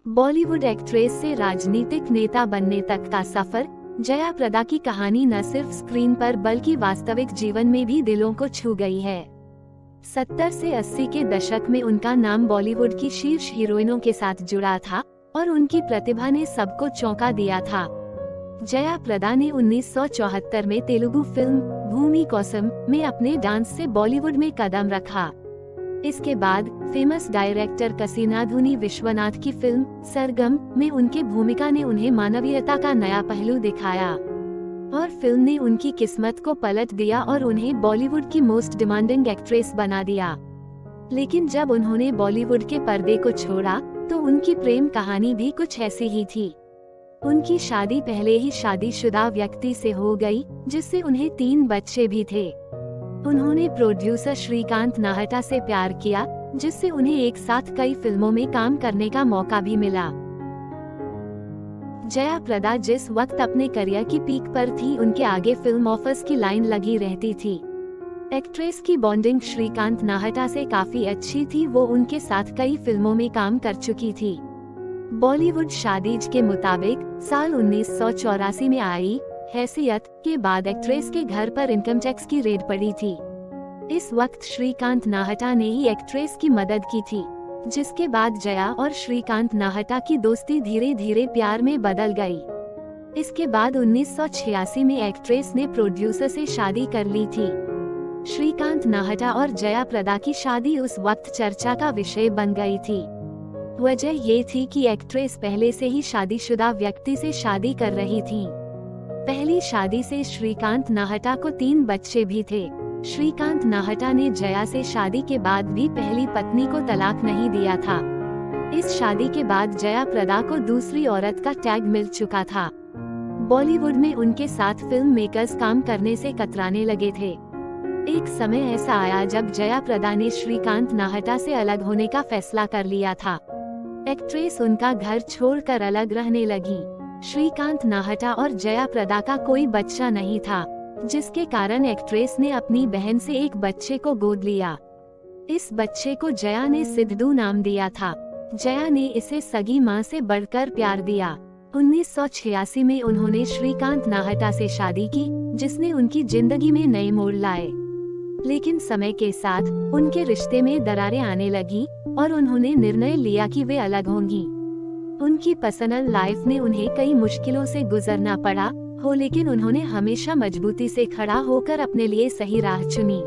Bollywood actress से राजनीतिक नेता बनने तक का सफर, जया प्रदा की कहानी न सिर्फ स्क्रीन पर बल्कि वास्तविक जीवन में भी दिलों को छू गई है। 70 से 80 के दशक में उनका नाम बॉलीवुड की शीर्ष हीरोइनों के साथ जुड़ा था और उनकी प्रतिभा ने सबको चौंका दिया था। जया प्रदा ने 1974 में तेलुगु फिल्म भूमि कोसम में अपने डांस से बॉलीवुड में कदम रखा। इसके बाद फेमस डायरेक्टर कसीनाधुनी विश्वनाथ की फिल्म सरगम में उनके भूमिका ने उन्हें मानवीयता का नया पहलू दिखाया और फिल्म ने उनकी किस्मत को पलट दिया और उन्हें बॉलीवुड की मोस्ट डिमांडिंग एक्ट्रेस बना दिया। लेकिन जब उन्होंने बॉलीवुड के पर्दे को छोड़ा तो उनकी प्रेम कहानी भी कुछ ऐसी ही थी। उनकी शादी पहले ही शादीशुदा व्यक्ति से हो गई, जिससे उन्हें 3 बच्चे भी थे। उन्होंने प्रोड्यूसर श्रीकांत नाहटा से प्यार किया, जिससे उन्हें एक साथ कई फिल्मों में काम करने का मौका भी मिला। जया प्रदा जिस वक्त अपने करियर की पीक पर थी, उनके आगे फिल्म ऑफर्स की लाइन लगी रहती थी। एक्ट्रेस की बॉन्डिंग श्रीकांत नाहटा से काफी अच्छी थी, वो उनके साथ कई फिल्मों में काम कर चुकी थी। बॉलीवुड शादीज के मुताबिक साल 1984 में आई हैसियत के बाद एक्ट्रेस के घर पर इनकम टैक्स की रेड पड़ी थी। इस वक्त श्रीकांत नाहटा ने ही एक्ट्रेस की मदद की थी, जिसके बाद जया और श्रीकांत नाहटा की दोस्ती धीरे धीरे प्यार में बदल गई। इसके बाद 1986 में एक्ट्रेस ने प्रोड्यूसर से शादी कर ली थी। श्रीकांत नाहटा और जया प्रदा की शादी उस वक्त चर्चा का विषय बन गई थी। वजह ये थी कि एक्ट्रेस पहले से ही शादीशुदा व्यक्ति से शादी कर रही थी। पहली शादी से श्रीकांत नाहटा को 3 बच्चे भी थे। श्रीकांत नाहटा ने जया से शादी के बाद भी पहली पत्नी को तलाक नहीं दिया था। इस शादी के बाद जया प्रदा को दूसरी औरत का टैग मिल चुका था। बॉलीवुड में उनके साथ फिल्म मेकर्स काम करने से कतराने लगे थे। एक समय ऐसा आया जब जया प्रदा ने श्रीकांत नाहटा से अलग होने का फैसला कर लिया था। एक्ट्रेस उनका घर छोड़कर अलग रहने लगी। श्रीकांत नाहटा और जया प्रदा का कोई बच्चा नहीं था, जिसके कारण एक्ट्रेस ने अपनी बहन से एक बच्चे को गोद लिया। इस बच्चे को जया ने सिद्धू नाम दिया था। जया ने इसे सगी मां से बढ़कर प्यार दिया। 1986 में उन्होंने श्रीकांत नाहटा से शादी की, जिसने उनकी जिंदगी में नए मोड़ लाए। लेकिन समय के साथ उनके रिश्ते में दरारें आने लगी और उन्होंने निर्णय लिया कि वे अलग होंगी। उनकी पर्सनल लाइफ में उन्हें कई मुश्किलों से गुजरना पड़ा लेकिन उन्होंने हमेशा मजबूती से खड़ा होकर अपने लिए सही राह चुनी।